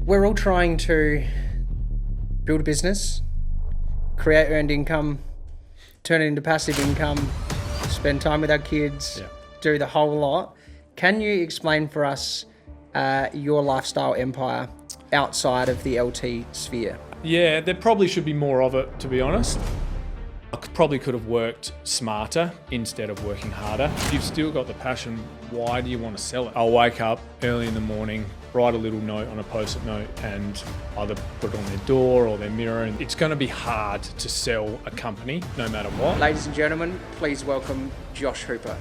We're all trying to build a business, create earned income, turn it into passive income, spend time with our kids, do the whole lot. Can you explain for us your lifestyle empire outside of the LT sphere? Yeah, there probably should be more of it, to be honest. I probably could have worked smarter instead of working harder. If you've still got the passion, why do you want to sell it? I'll wake up early in the morning, write a little note on a post-it note and either put it on their door or their mirror. And it's going to be hard to sell a company no matter what. Ladies and gentlemen, please welcome Josh Hooper.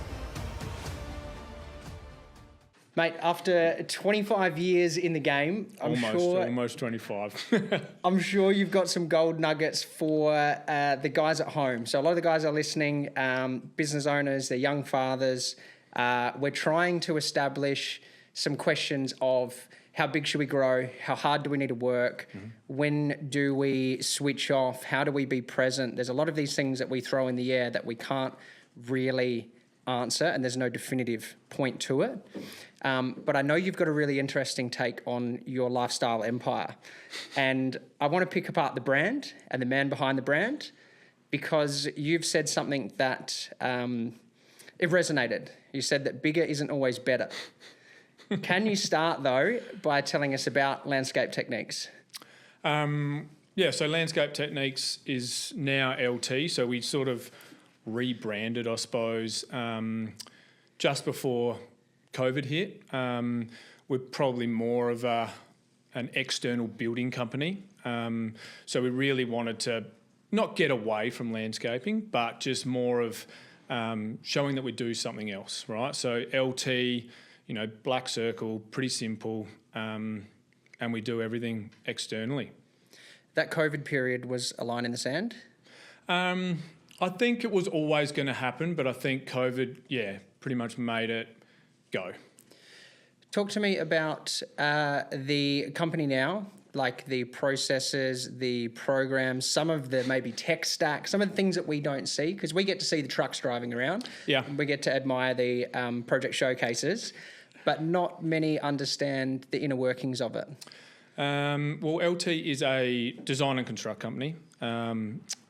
Mate, after 25 years in the game, almost 25. I'm sure you've got some gold nuggets for the guys at home. So a lot of the guys are listening, business owners, they're young fathers. We're trying to establish some questions of how big should we grow? How hard do we need to work? Mm-hmm. When do we switch off? How do we be present? There's a lot of these things that we throw in the air that we can't really answer, and there's no definitive point to it. But I know you've got a really interesting take on your lifestyle empire. And I want to pick apart the brand and the man behind the brand, because you've said something that it resonated. You said that bigger isn't always better. Can you start, though, by telling us about Landscape Techniques? So Landscape Techniques is now LT. So we sort of rebranded, I suppose, just before COVID hit. We're probably more of an external building company. So we really wanted to not get away from landscaping, but just more of showing that we do something else, right? So LT, black circle, pretty simple, and we do everything externally. That COVID period was a line in the sand? I think it was always going to happen, but I think COVID, pretty much made it go. Talk to me about the company now, like the processes, the programs, some of the maybe tech stack, some of the things that we don't see, because we get to see the trucks driving around. Yeah. We get to admire the project showcases, but not many understand the inner workings of it. LT is a design and construct company.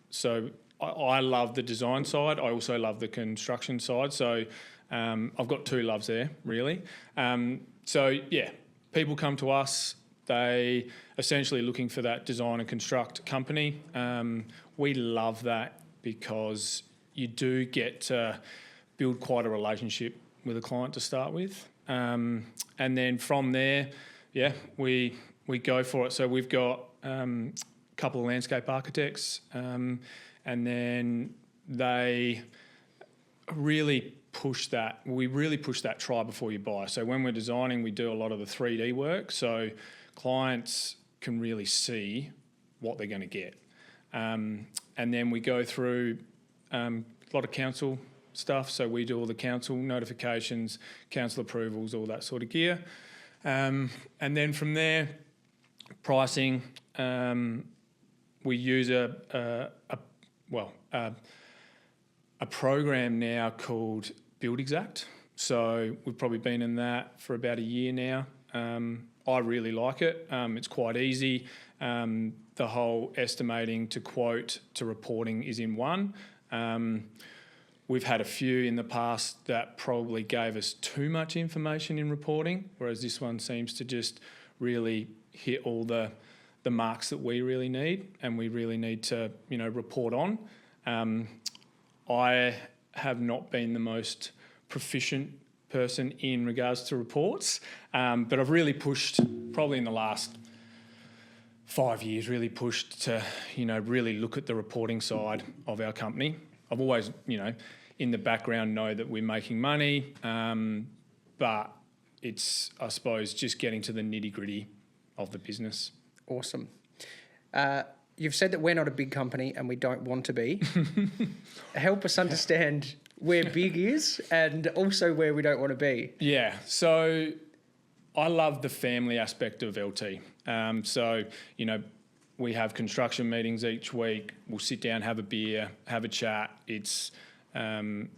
So I love the design side. I also love the construction side. So I've got two loves there, really. People come to us. They essentially looking for that design and construct company. We love that because you do get to build quite a relationship with a client to start with. And then from there, we go for it. So we've got a couple of landscape architects, and then they really push that. We really push that try before you buy. So when we're designing, we do a lot of the 3D work. So clients can really see what they're going to get. And then we go through a lot of council stuff. So we do all the council notifications, council approvals, all that sort of gear. And then from there, pricing, we use a program now called Build Exact. So we've probably been in that for about a year now. I really like it. It's quite easy. The whole estimating to quote to reporting is in one. We've had a few in the past that probably gave us too much information in reporting, whereas this one seems to just really hit all the marks that we really need and we really need to, report on. I have not been the most proficient person in regards to reports, but I've really pushed, probably in the last 5 years, really pushed to, really look at the reporting side of our company. I've always, in the background know that we're making money, but it's, I suppose, just getting to the nitty-gritty of the business. Awesome. You've said that we're not a big company and we don't want to be. Help us understand where big is and also where we don't want to be. Yeah, so I love the family aspect of LT. We have construction meetings each week. We'll sit down, have a beer, have a chat. It's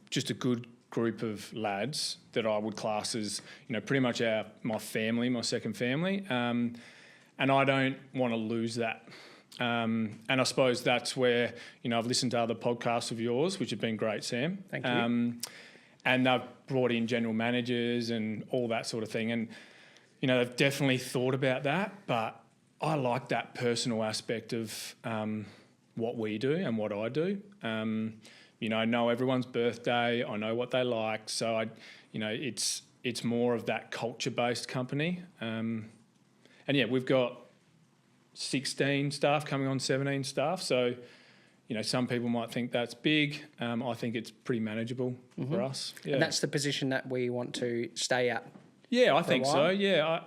just a good group of lads that I would class as, pretty much my family, my second family. and I don't want to lose that. And I suppose that's where, I've listened to other podcasts of yours, which have been great, Sam. Thank you. And they've brought in general managers and all that sort of thing. And, they've definitely thought about that, but I like that personal aspect of what we do and what I do. I know everyone's birthday. I know what they like. So, it's more of that culture-based company. And, we've got 16 staff coming on 17 staff. So, some people might think that's big. I think it's pretty manageable for us. Yeah. And that's the position that we want to stay at. Yeah, I think so. Yeah.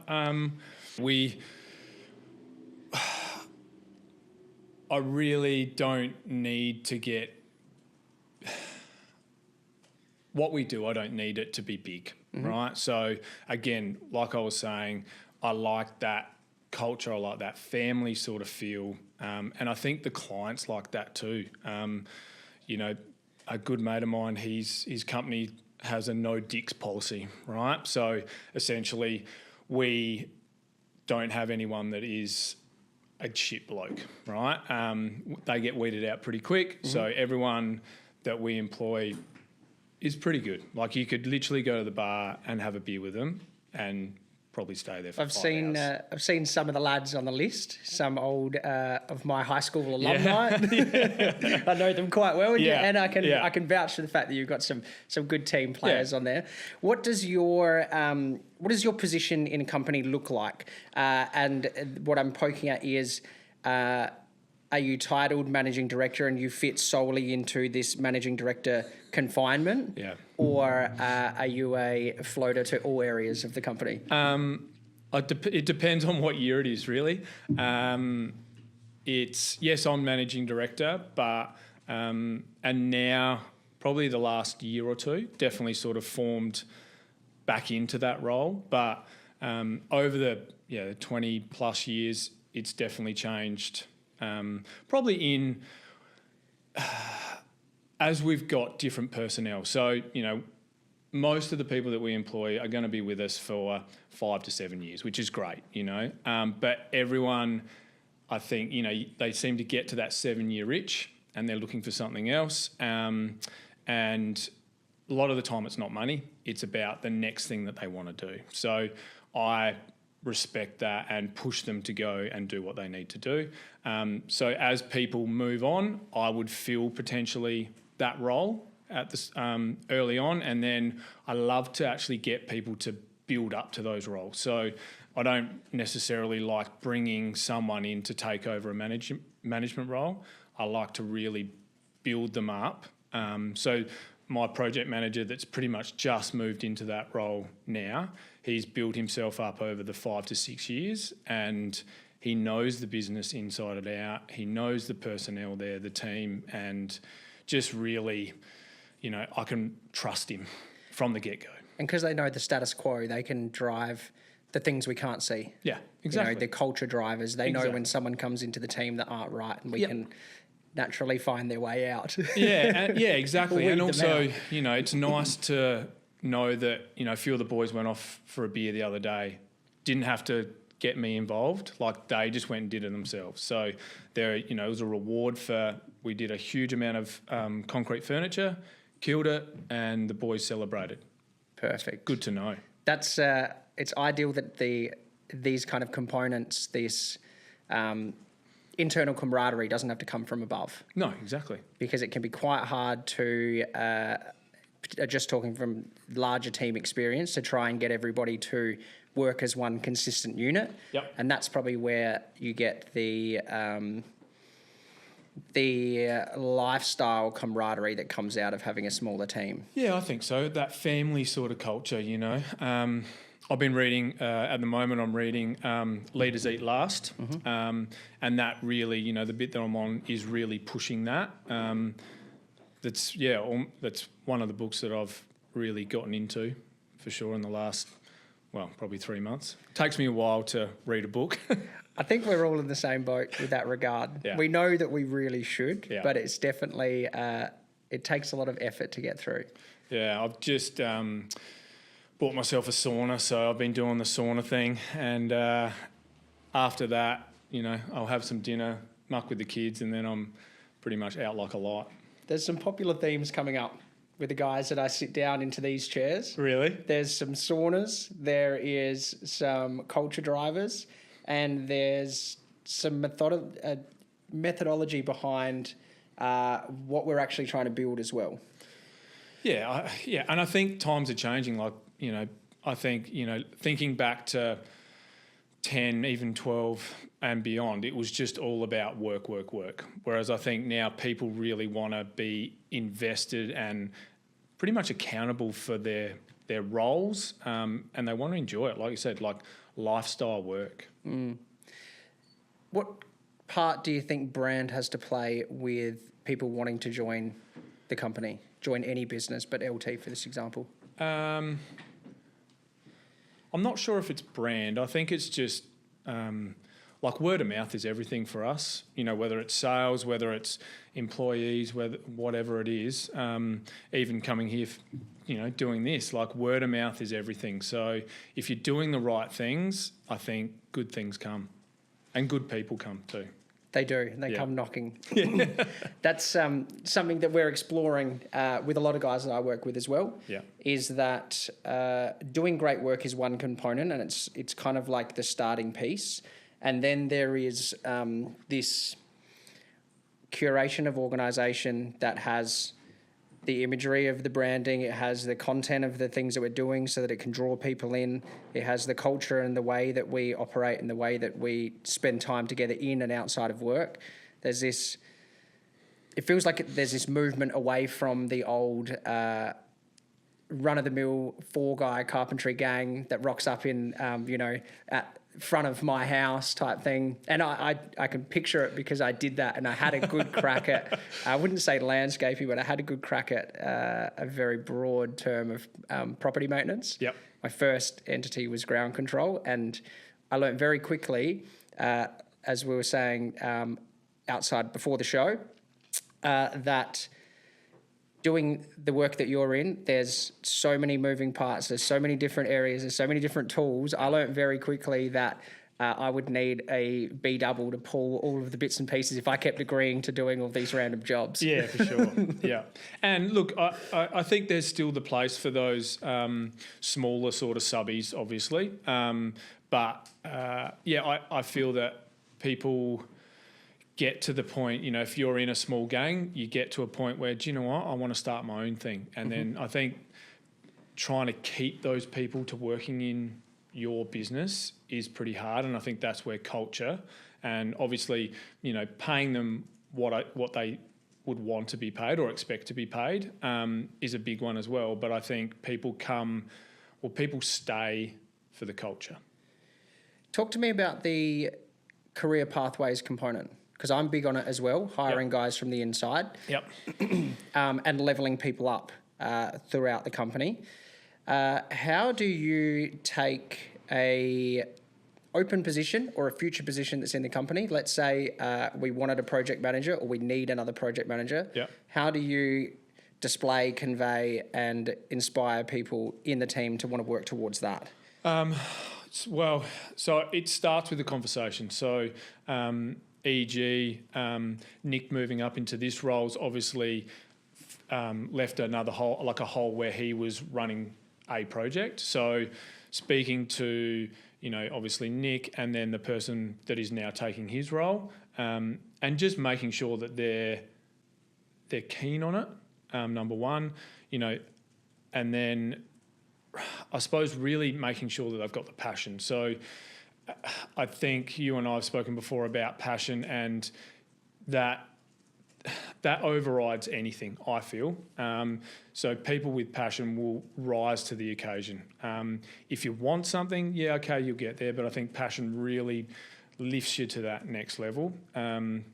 I really don't need to get what we do. I don't need it to be big, right? So again, like I was saying, I like that culture. I like that family sort of feel, and I think the clients like that too. A good mate of mine, his company has a no dicks policy, right? So essentially, we don't have anyone that is a shit bloke, right? They get weeded out pretty quick. So everyone that we employ is pretty good. Like you could literally go to the bar and have a beer with them and probably stay there for 5 hours. I've seen some of the lads on the list, some old of my high school alumni. I know them quite well, and I can vouch for the fact that you've got some good team players on there. What does your position in a company look like? And what I'm poking at is, are you titled managing director and you fit solely into this managing director confinement? Yeah. Or are you a floater to all areas of the company? It depends on what year it is, really. Yes, I'm managing director, but and now probably the last year or two, definitely sort of formed back into that role. But over the 20 plus years, it's definitely changed. Probably as we've got different personnel. So, most of the people that we employ are going to be with us for 5 to 7 years, which is great, But everyone, I think, they seem to get to that 7-year itch and they're looking for something else. And a lot of the time it's not money. It's about the next thing that they want to do. So I respect that and push them to go and do what they need to do. So as people move on, I would fill potentially that role at this early on, and then I love to actually get people to build up to those roles. So I don't necessarily like bringing someone in to take over a management role. I like to really build them up. So my project manager that's pretty much just moved into that role now, he's built himself up over the 5 to 6 years, and he knows the business inside and out. He knows the personnel there, the team, and just really, I can trust him from the get-go. And because they know the status quo, they can drive the things we can't see. Yeah, exactly. The culture drivers. They know when someone comes into the team that aren't right, and we can naturally find their way out. Exactly. And also, it's nice to know that, a few of the boys went off for a beer the other day, didn't have to get me involved. Like they just went and did it themselves. So there, it was a reward we did a huge amount of concrete furniture, killed it, and the boys celebrated. Perfect. Good to know. That's, it's ideal that these kind of components, this internal camaraderie doesn't have to come from above. No, exactly. Because it can be quite hard to, just talking from larger team experience, to try and get everybody to work as one consistent unit. Yep. And that's probably where you get the lifestyle camaraderie that comes out of having a smaller team. Yeah, I think so. That family sort of culture, I've been reading, at the moment I'm reading Leaders Eat Last. And that really, the bit that I'm on is really pushing that. That's one of the books that I've really gotten into for sure in the last, probably 3 months. It takes me a while to read a book. I think we're all in the same boat with that regard. Yeah. We know that we really should, but it's definitely, it takes a lot of effort to get through. Yeah, I've just bought myself a sauna, so I've been doing the sauna thing, and after that, I'll have some dinner, muck with the kids, and then I'm pretty much out like a light. There's some popular themes coming up with the guys that I sit down into these chairs. Really? There's some saunas, there is some culture drivers, and there's some methodology behind what we're actually trying to build as well. Yeah, and I think times are changing. I think, thinking back to 10, even 12 and beyond, it was just all about work. Whereas I think now people really want to be invested and pretty much accountable for their roles, and they want to enjoy it, like you said, like lifestyle work. What part do you think brand has to play with people wanting to join the company, join any business, but LT for this example? I'm not sure if it's brand. I think it's just like word of mouth is everything for us. Whether it's sales, whether it's employees, whatever it is. Even coming here, doing this, like word of mouth is everything. So if you're doing the right things, I think good things come, and good people come too. They do. They come knocking. That's something that we're exploring with a lot of guys that I work with as well. Yeah. Is that doing great work is one component, and it's kind of like the starting piece, and then there is this curation of organisation that has the imagery of the branding, it has the content of the things that we're doing so that it can draw people in, it has the culture and the way that we operate and the way that we spend time together in and outside of work. There's this, it feels like there's this movement away from the old run-of-the-mill four-guy carpentry gang that rocks up in, at front of my house type thing. And I can picture it because I did that, and I had a good crack at, I wouldn't say landscaping, but I had a good crack at a very broad term of property maintenance. Yep. My first entity was ground control, and I learned very quickly, as we were saying outside before the show, that doing the work that you're in, there's so many moving parts, there's so many different areas, there's so many different tools. I learned very quickly that I would need a B-double to pull all of the bits and pieces if I kept agreeing to doing all these random jobs. Yeah, for sure. Yeah. And look, I think there's still the place for those smaller sort of subbies, obviously. I feel that people get to the point, if you're in a small gang, you get to a point where, do you know what, I want to start my own thing. And then I think trying to keep those people to working in your business is pretty hard. And I think that's where culture and obviously, paying them what they would want to be paid or expect to be paid is a big one as well. But I think people stay for the culture. Talk to me about the career pathways component, because I'm big on it as well, hiring guys from the inside. Yep. And leveling people up throughout the company. How do you take a open position or a future position that's in the company? Let's say we wanted a project manager or we need another project manager. Yep. How do you display, convey, and inspire people in the team to want to work towards that? Well, so it starts with a conversation. So e.g., Nick moving up into this role's obviously left another hole, like a hole where he was running a project. So speaking to, obviously Nick and then the person that is now taking his role, and just making sure that they're keen on it, number one, and then I suppose really making sure that they've got the passion. So I think you and I have spoken before about passion, and that overrides anything, I feel. So people with passion will rise to the occasion. If you want something, okay, you'll get there, but I think passion really lifts you to that next level. And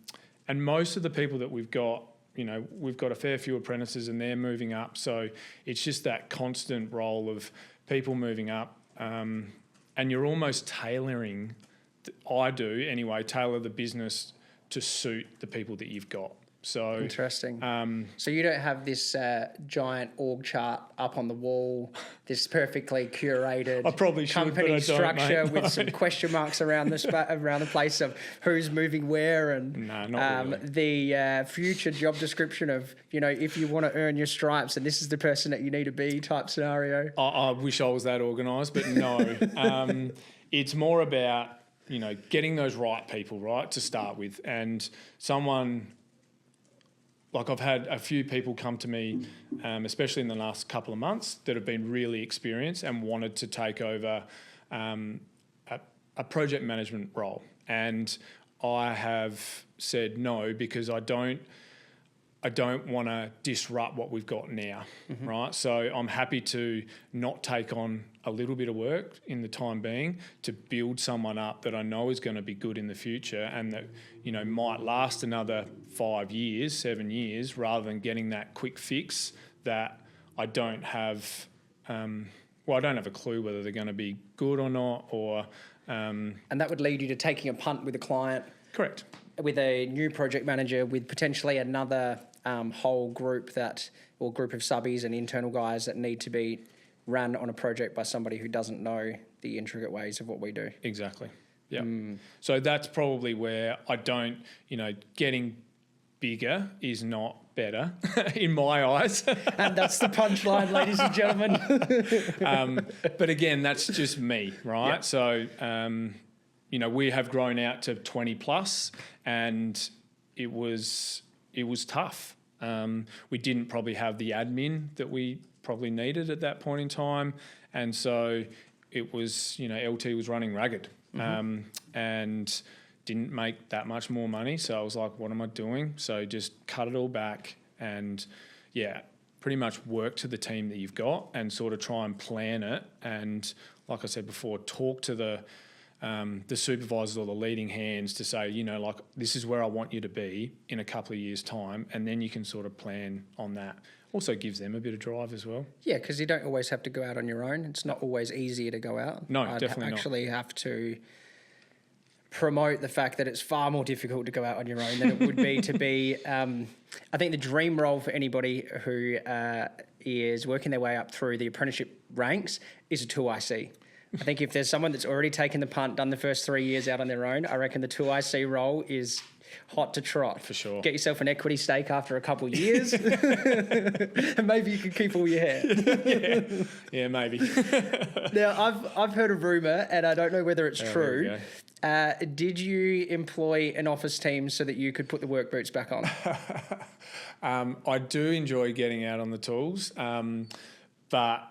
most of the people that we've got, we've got a fair few apprentices and they're moving up. So it's just that constant role of people moving up. And you're almost tailoring, I do anyway, tailor the business to suit the people that you've got. So interesting. So you don't have this giant org chart up on the wall, this perfectly curated I probably should, company but I don't, structure mate, no. with some question marks around the place of who's moving where, and No, not really. the future job description of, if you want to earn your stripes and this is the person that you need to be type scenario. I wish I was that organised, but no. It's more about, getting those right people, right, to start with. And someone, like I've had a few people come to me, especially in the last couple of months, that have been really experienced and wanted to take over a project management role. And I have said no, because I don't want to disrupt what we've got now, right? So I'm happy to not take on a little bit of work in the time being to build someone up that I know is going to be good in the future and that, might last another 5 years, 7 years, rather than getting that quick fix that I don't have, I don't have a clue whether they're going to be good or not, or... And that would lead you to taking a punt with a client. Correct. With a new project manager, with potentially another whole group group of subbies and internal guys that need to be run on a project by somebody who doesn't know the intricate ways of what we do. Exactly. Yeah. So that's probably where I don't, getting bigger is not better in my eyes. And that's the punchline, ladies and gentlemen. But again, that's just me, right? Yeah. So, we have grown out to 20 plus, and it was tough. We didn't probably have the admin that we probably needed at that point in time. And so it was, LT was running ragged, and didn't make that much more money. So I was like, what am I doing? So just cut it all back and, pretty much work to the team that you've got and sort of try and plan it. And like I said before, talk to the supervisors or the leading hands to say, this is where I want you to be in a couple of years' time, and then you can sort of plan on that. Also gives them a bit of drive as well. Yeah, because you don't always have to go out on your own. It's not always easier to go out. No, definitely not. I'd actually have to promote the fact that it's far more difficult to go out on your own than it would be to be... I think the dream role for anybody who is working their way up through the apprenticeship ranks is a 2IC. I think if there's someone that's already taken the punt, done the first 3 years out on their own, I reckon the 2IC role is hot to trot. For sure. Get yourself an equity stake after a couple of years and maybe you can keep all your hair. Yeah, maybe. Now, I've heard a rumour, and I don't know whether it's true. Did you employ an office team so that you could put the work boots back on? I do enjoy getting out on the tools, but...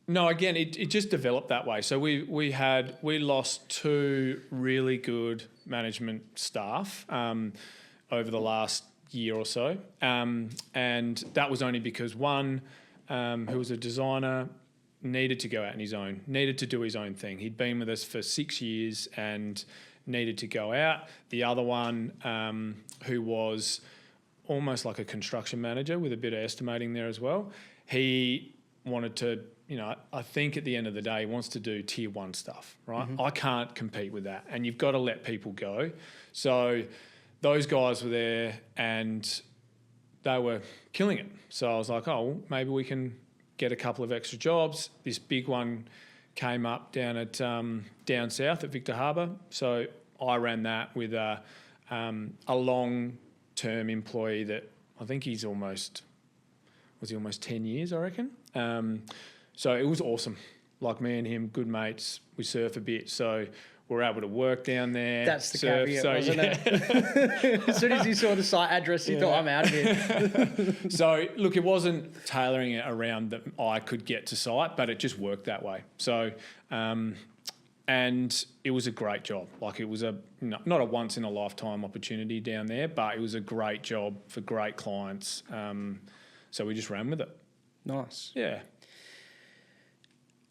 No, again, it just developed that way. So we lost 2 really good management staff over the last year or so, and that was only because one, who was a designer, needed to go out on his own, needed to do his own thing. He'd been with us for 6 years and needed to go out. The other one, who was almost like a construction manager with a bit of estimating there as well, he wanted to, I think at the end of the day, he wants to do tier 1 stuff, right? I can't compete with that. And you've got to let people go. So those guys were there and they were killing it. So I was like, maybe we can get a couple of extra jobs. This big one came up down at down south at Victor Harbour. So I ran that with a long-term employee that I think was he almost 10 years, I reckon. So it was awesome. Like me and him, good mates. We surf a bit, so we're able to work down there. That's the caveat, wasn't it? As soon as you saw the site address, you thought, I'm out of here. So, look, it wasn't tailoring it around that I could get to site, but it just worked that way. So, and it was a great job. Like, it was not a once-in-a-lifetime opportunity down there, but it was a great job for great clients. So we just ran with it. Nice. Yeah.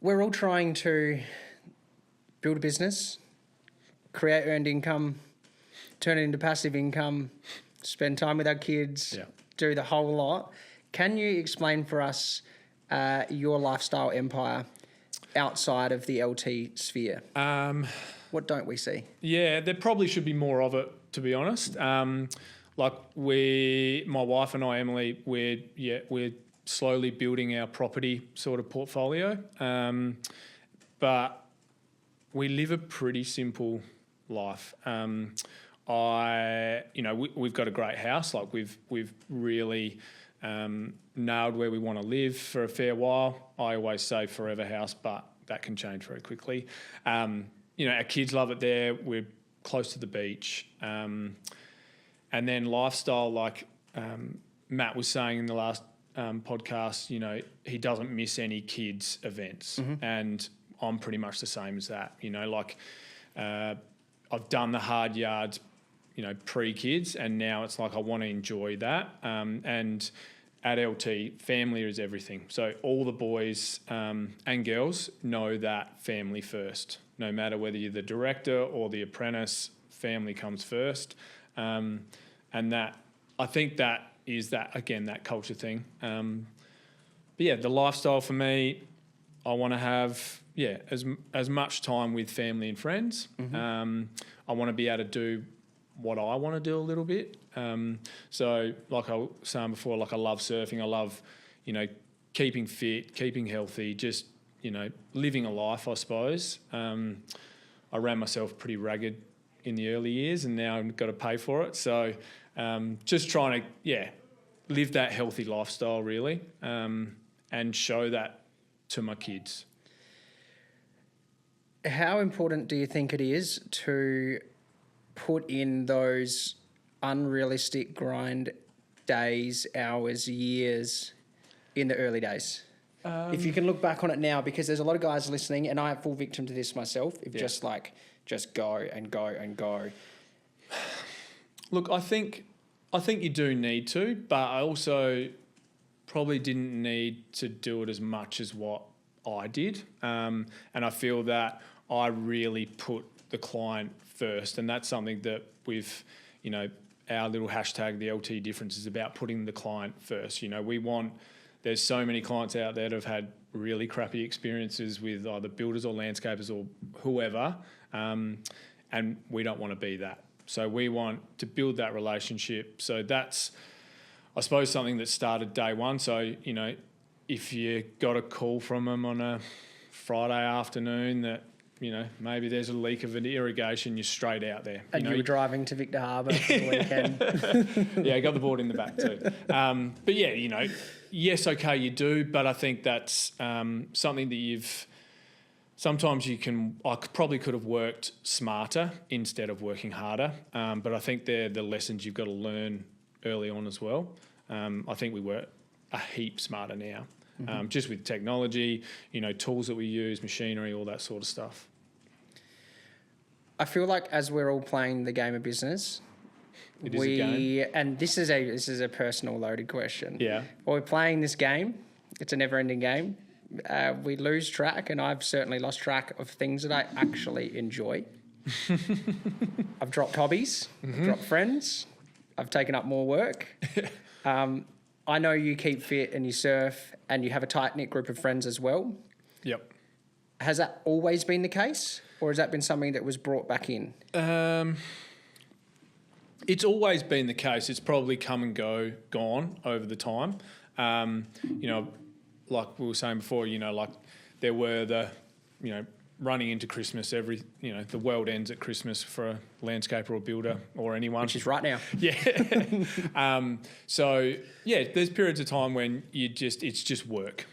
We're all trying to build a business, create earned income, turn it into passive income, spend time with our kids, do the whole lot. Can you explain for us your lifestyle empire outside of the LT sphere? What don't we see? Yeah, there probably should be more of it, to be honest. like my wife and I, Emily, we're slowly building our property sort of portfolio, but we live a pretty simple life. We've got a great house. Like we've really nailed where we want to live for a fair while. I always say forever house, but that can change very quickly. Our kids love it there. We're close to the beach. And then lifestyle, like Matt was saying in the last podcast, he doesn't miss any kids' events. And I'm pretty much the same as that. I've done the hard yards, pre-kids, and now it's like I want to enjoy that. And at LT, family is everything. So all the boys and girls know that family first. No matter whether you're the director or the apprentice, family comes first. And that, I think that is that culture thing. But yeah, the lifestyle for me, I want to have as much time with family and friends. I want to be able to do what I want to do a little bit. So like I was saying before, like I love surfing. I love, keeping fit, keeping healthy, just, living a life, I suppose. I ran myself pretty ragged in the early years and now I've got to pay for it. So just trying to, live that healthy lifestyle really, and show that to my kids. How important do you think it is to put in those unrealistic grind days, hours, years in the early days? If you can look back on it now, because there's a lot of guys listening, and I fall victim to this myself, just go and go and go. Look, I think you do need to, but I also probably didn't need to do it as much as what I did. And I feel that I really put the client first, and that's something that we've, our little hashtag, the LT difference, is about putting the client first. There's so many clients out there that have had really crappy experiences with either builders or landscapers or whoever, and we don't want to be that. So we want to build that relationship. So that's, I suppose, something that started day one. So, if you got a call from them on a Friday afternoon that, maybe there's a leak of an irrigation, you're straight out there. And you were driving to Victor Harbour for the weekend. Yeah, got the board in the back too. But yeah, yes, okay, you do, but I think that's something that sometimes I probably could have worked smarter instead of working harder. But I think they're the lessons you've got to learn early on as well. I think we work a heap smarter now, just with technology, tools that we use, machinery, all that sort of stuff. I feel like as we're all playing the game of business, it is a game. And this is a personal loaded question. Yeah. While we're playing this game, it's a never-ending game. We lose track, and I've certainly lost track of things that I actually enjoy. I've dropped hobbies, I've dropped friends, I've taken up more work. I know you keep fit and you surf and you have a tight-knit group of friends as well. Yep. Has that always been the case, or has that been something that was brought back in? It's always been the case. It's probably come and gone over the time. Like we were saying before, like there were the, running into Christmas the world ends at Christmas for a landscaper or builder or anyone. Which is right now. Yeah. So yeah, there's periods of time when it's just work,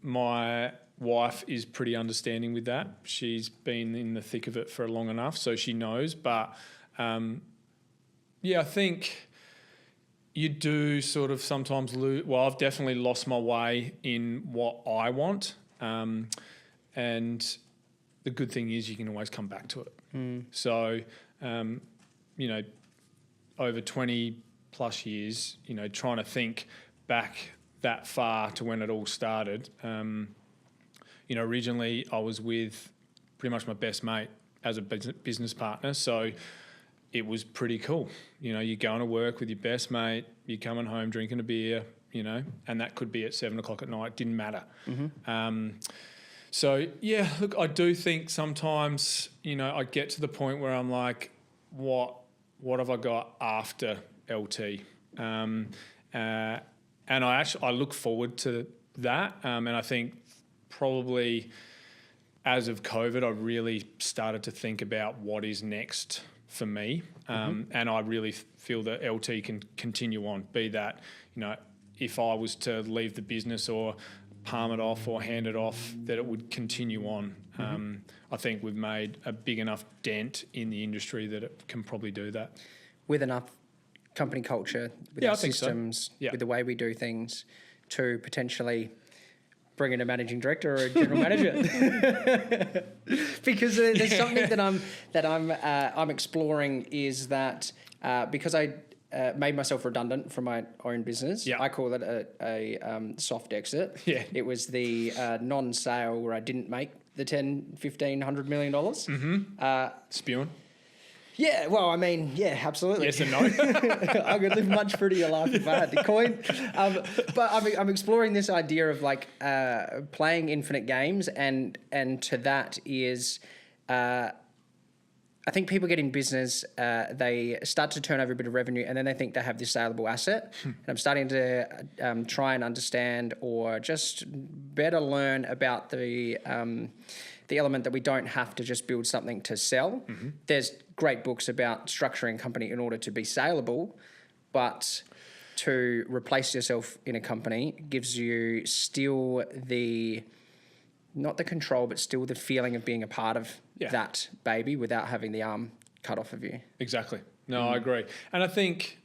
My wife is pretty understanding with that. She's been in the thick of it for long enough, so she knows. But I think you do sort of sometimes lose. Well, I've definitely lost my way in what I want. And the good thing is you can always come back to it. So, over 20 plus years, trying to think back that far to when it all started. Originally I was with pretty much my best mate as a business partner. So it was pretty cool. You're going to work with your best mate, you're coming home drinking a beer, and that could be at 7 o'clock at night. Didn't matter. So, yeah, look, I do think sometimes, I get to the point where I'm like, what what have I got after LT? And I look forward to that. And I think probably as of COVID, I really started to think about what is next for me. And I really feel that LT can continue on, be that, if I was to leave the business or palm it off or hand it off, that it would continue on. I think we've made a big enough dent in the industry that it can probably do that. With enough company culture, with our systems, with the way we do things, to potentially bring in a managing director or a general manager. Because there's something that I'm exploring is that because I made myself redundant from my own business. I call it a soft exit. It was the non-sale where I didn't make the $10, $15, $100 million. Spewing. Yeah, well, I mean, yeah, absolutely. Yes and no. I could live much prettier life if I had the coin. But I'm exploring this idea of like playing infinite games, and to that is, I think people get in business, they start to turn over a bit of revenue, and then they think they have this saleable asset. And I'm starting to try and understand or just better learn about the element that we don't have to just build something to sell. There's great books about structuring a company in order to be saleable, but to replace yourself in a company gives you still not the control, but still the feeling of being a part of that baby without having the arm cut off of you. Exactly. No, I agree. And I think,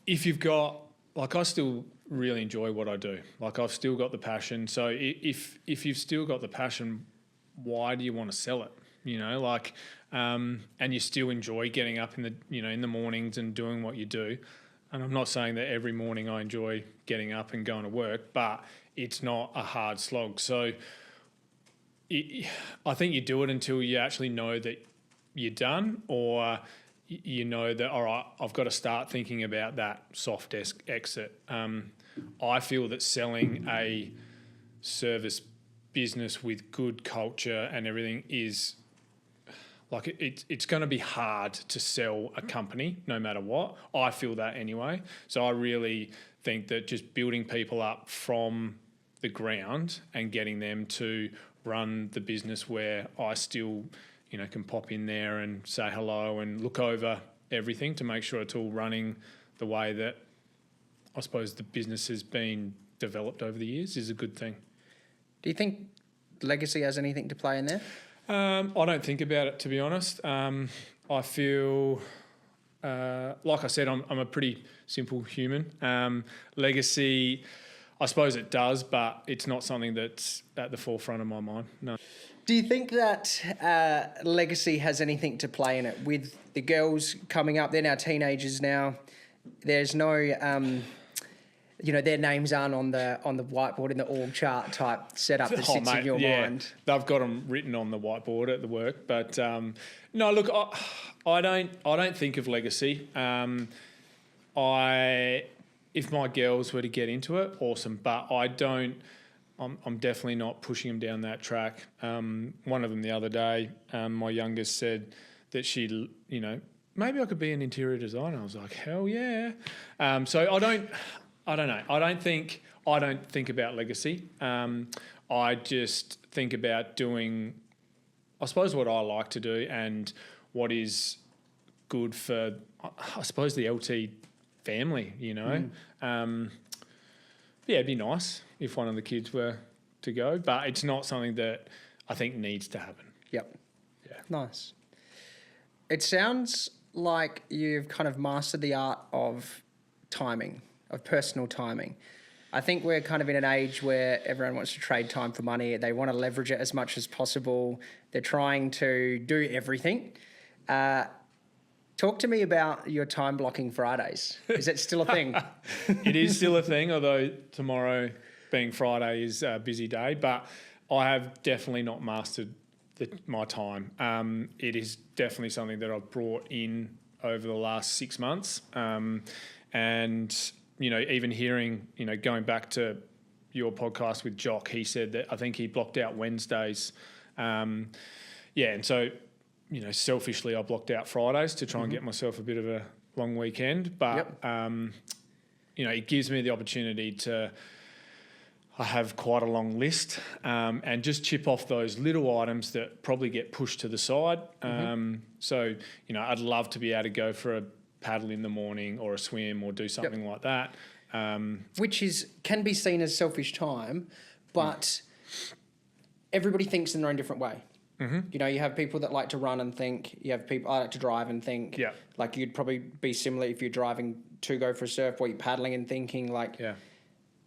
if you've got, like, I still really enjoy what I do. Like, I've still got the passion. So if you've still got the passion, why do you want to sell it? And you still enjoy getting up in the mornings and doing what you do. And I'm not saying that every morning I enjoy getting up and going to work, but it's not a hard slog. So I think you do it until you actually know that you're done, or you know that, all right, I've got to start thinking about that soft exit. I feel that selling a service business with good culture and everything is like it's going to be hard to sell a company no matter what. I feel that anyway. So I really think that just building people up from the ground and getting them to run the business where I still, can pop in there and say hello and look over everything to make sure it's all running the way that I suppose the business has been developed over the years is a good thing. Do you think legacy has anything to play in there? I don't think about it, to be honest. I feel, like I said, I'm a pretty simple human. Legacy, I suppose it does, but it's not something that's at the forefront of my mind, no. Do you think that legacy has anything to play in it? With the girls coming up, they're now teenagers now. There's no, their names aren't on the whiteboard in the org chart type setup that sits in your mind. They've got them written on the whiteboard at the work, but no. Look, I don't think of legacy. If my girls were to get into it, awesome, but I don't. I'm definitely not pushing them down that track. One of them the other day, my youngest said that she, maybe I could be an interior designer. I was like, hell yeah. So I don't know. I don't think about legacy. I just think about doing, I suppose, what I like to do and what is good for, I suppose, the LT family, it'd be nice if one of the kids were to go, but it's not something that I think needs to happen. Yep. Yeah. Nice. It sounds like you've kind of mastered the art of timing, of personal timing. I think we're kind of in an age where everyone wants to trade time for money. They want to leverage it as much as possible. They're trying to do everything. Talk to me about your time blocking Fridays. Is it still a thing? It is still a thing, although tomorrow being Friday is a busy day, but I have definitely not mastered my time. It is definitely something that I've brought in over the last 6 months. And, even hearing, going back to your podcast with Jock, he said that I think he blocked out Wednesdays. And so selfishly I blocked out Fridays to try and get myself a bit of a long weekend. But, it gives me the opportunity to, I have quite a long list and just chip off those little items that probably get pushed to the side. So, I'd love to be able to go for a paddle in the morning or a swim or do something like that. Which can be seen as selfish time, but everybody thinks in their own different way. You have people that like to run and think. You have people I like to drive and think. Yeah. Like you'd probably be similar if you're driving to go for a surf, or you're paddling and thinking. Like,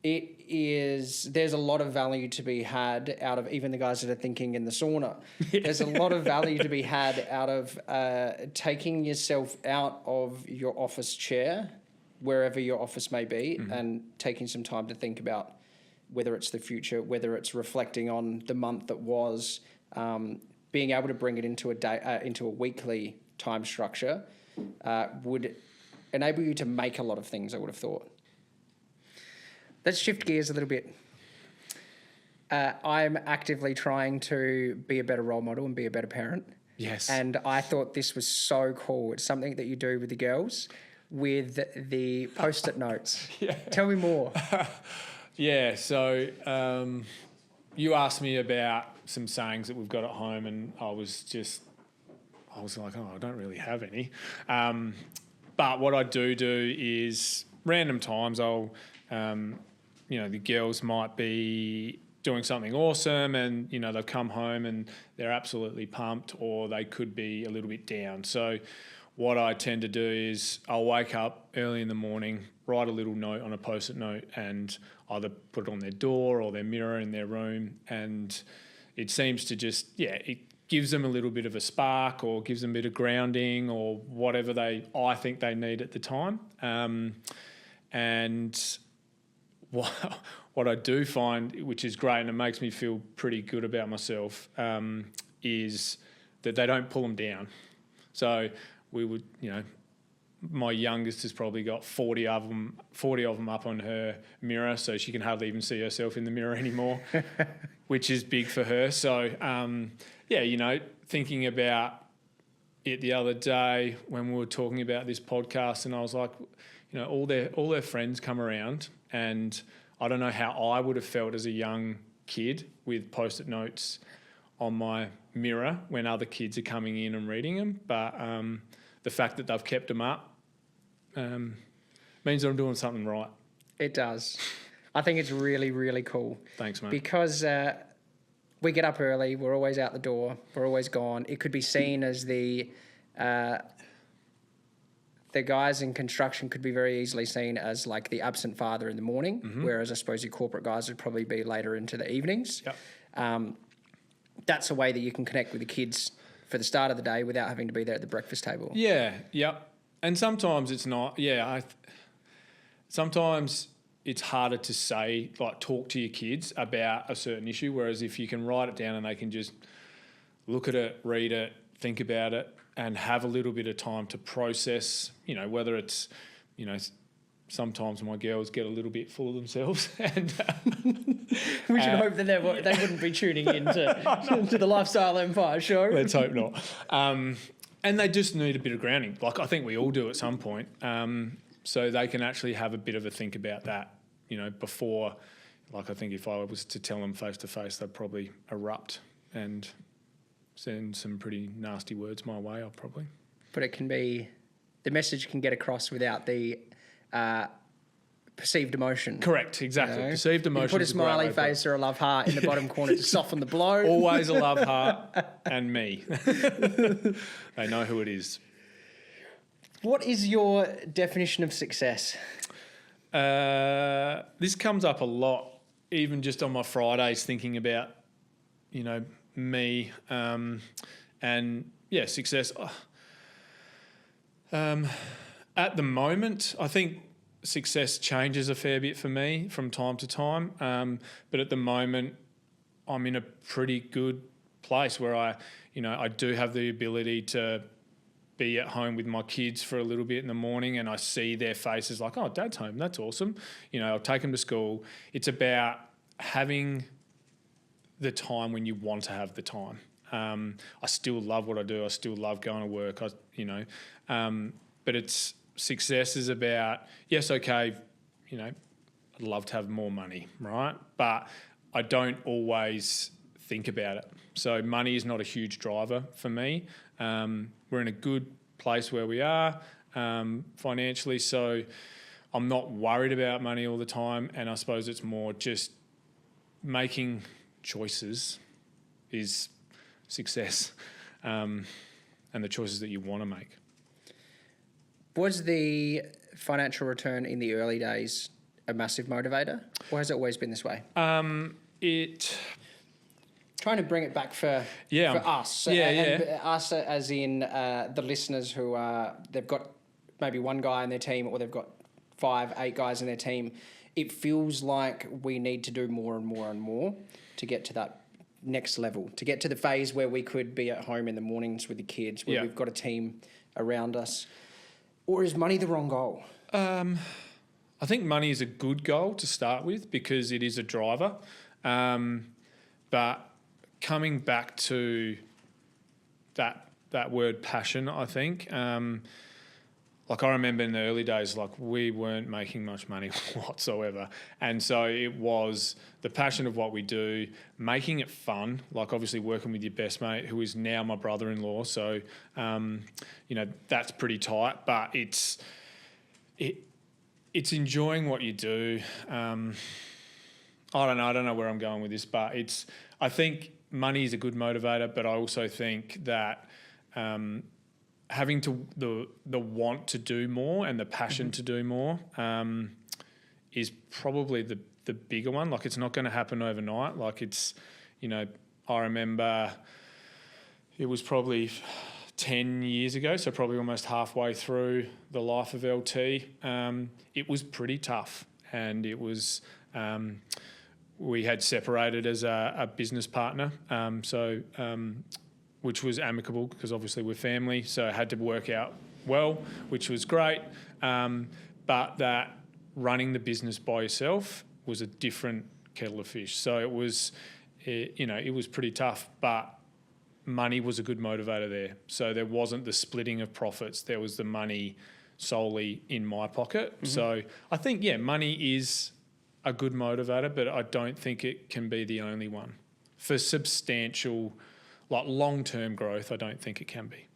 there's a lot of value to be had out of even the guys that are thinking in the sauna. There's a lot of value to be had out of taking yourself out of your office chair, wherever your office may be, and taking some time to think about whether it's the future, whether it's reflecting on the month that was, being able to bring it into a weekly time structure would enable you to make a lot of things, I would have thought. Let's shift gears a little bit. I'm actively trying to be a better role model and be a better parent. Yes. And I thought this was so cool. It's something that you do with the girls with the Post-it notes. Tell me more. So you asked me about some sayings that we've got at home, and I was like, I don't really have any. But what I do is random times I'll, the girls might be doing something awesome and, they'll come home and they're absolutely pumped, or they could be a little bit down. So what I tend to do is I'll wake up early in the morning, write a little note on a Post-it note, and either put it on their door or their mirror in their room. And it seems to just, it gives them a little bit of a spark, or gives them a bit of grounding, or whatever I think they need at the time. And what I do find, which is great, and it makes me feel pretty good about myself, is that they don't pull them down. So we would, my youngest has probably got 40 of them up on her mirror, so she can hardly even see herself in the mirror anymore, which is big for her. So, thinking about it the other day when we were talking about this podcast, and I was like, all their friends come around, and I don't know how I would have felt as a young kid with Post-it notes on my mirror when other kids are coming in and reading them, but the fact that they've kept them up means I'm doing something right. It does. I think it's really, really cool. Thanks, mate. Because we get up early, we're always out the door, we're always gone. It could be seen as the guys in construction could be very easily seen as like the absent father in the morning, whereas I suppose your corporate guys would probably be later into the evenings. That's a way that you can connect with the kids for the start of the day without having to be there at the breakfast table. And sometimes it's not. Sometimes it's harder to say, like, talk to your kids about a certain issue, whereas if you can write it down and they can just look at it, read it, think about it, and have a little bit of time to process, whether it's, sometimes my girls get a little bit full of themselves. And we should hope that they wouldn't be tuning in to the Lifestyle Empire show. Let's hope not. And they just need a bit of grounding. Like, I think we all do at some point. So they can actually have a bit of a think about that, before. Like, I think if I was to tell them face to face, they'd probably erupt and send some pretty nasty words my way, I'll probably. But the message can get across without the perceived emotion. Correct, exactly. Perceived emotion. You put a smiley face or a love heart in the bottom corner to soften the blow. Always a love heart and me. They know who it is. What is your definition of success? This comes up a lot, even just on my Fridays, thinking about, me and success. At the moment, I think success changes a fair bit for me from time to time. But at the moment, I'm in a pretty good place where I do have the ability to be at home with my kids for a little bit in the morning, and I see their faces like, oh, Dad's home, that's awesome. I'll take them to school. It's about having the time when you want to have the time. I still love what I do. I still love going to work. But it's success is about, yes, okay, I'd love to have more money, right? But I don't always think about it. So money is not a huge driver for me. We're in a good place where we are financially, so I'm not worried about money all the time. And I suppose it's more just making choices is success, and the choices that you want to make. Was the financial return in the early days a massive motivator, or has it always been this way? Trying to bring it back for us. And us as in the listeners who they've got maybe one guy in their team, or they've got 5, 8 guys in their team. It feels like we need to do more and more and more to get to that next level, to get to the phase where we could be at home in the mornings with the kids, where we've got a team around us. Or is money the wrong goal? I think money is a good goal to start with because it is a driver. But coming back to that word passion, I think, like I remember in the early days, like we weren't making much money whatsoever. And so it was the passion of what we do, making it fun, like obviously working with your best mate, who is now my brother-in-law. So, that's pretty tight, but it's enjoying what you do. I don't know where I'm going with this, but I think money is a good motivator, but I also think that having the want to do more and the passion to do more is probably the bigger one. Like it's not going to happen overnight. Like it's, I remember it was probably 10 years ago, so probably almost halfway through the life of LT. It was pretty tough, and it was we had separated as a business partner, which was amicable because obviously we're family, so it had to work out well, which was great. But that running the business by yourself was a different kettle of fish. So it was pretty tough, but money was a good motivator there. So there wasn't the splitting of profits. There was the money solely in my pocket. Mm-hmm. So I think, money is a good motivator, but I don't think it can be the only one. For substantial, like long-term growth, I don't think it can be.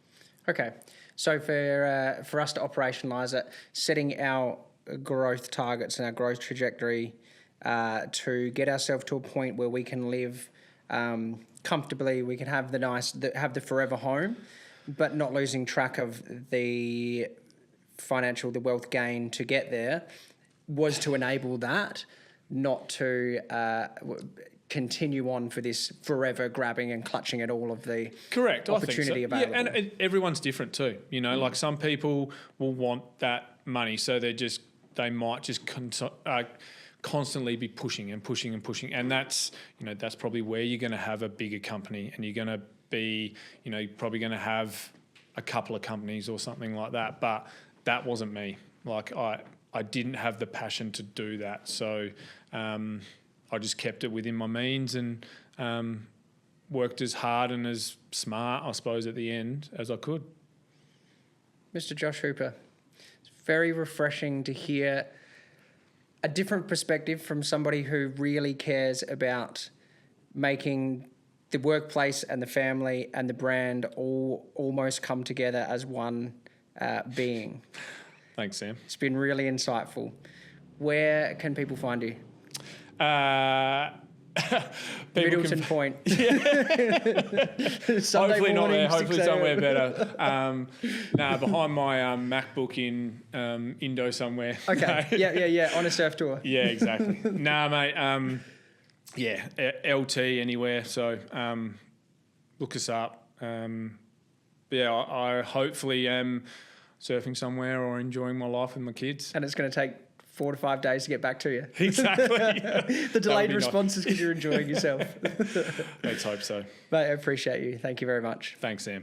Okay. So for us to operationalise it, setting our growth targets and our growth trajectory to get ourselves to a point where we can live comfortably, we can have the forever home, but not losing track of the wealth gain to get there, was to enable that, not to continue on for this forever grabbing and clutching at all of the opportunity available. Yeah, and everyone's different too. Like some people will want that money, so they might just constantly be pushing and pushing and pushing, and that's probably where you're going to have a bigger company, and you're going to be probably going to have a couple of companies or something like that. But that wasn't me. Like I didn't have the passion to do that, so I just kept it within my means and worked as hard and as smart, I suppose, at the end as I could. Mr. Josh Hooper, it's very refreshing to hear a different perspective from somebody who really cares about making the workplace and the family and the brand all almost come together as one being. Thanks, Sam. It's been really insightful. Where can people find you? Middleton Point. Hopefully not there. Hopefully somewhere better. Behind my MacBook in Indo somewhere. Okay. No. Yeah. On a surf tour. Yeah, exactly. Mate. LT anywhere. So look us up. I hopefully am surfing somewhere or enjoying my life with my kids. And it's going to take 4 to 5 days to get back to you. Exactly. The delayed responses because you're enjoying yourself. Let's hope so. Mate, I appreciate you. Thank you very much. Thanks, Sam.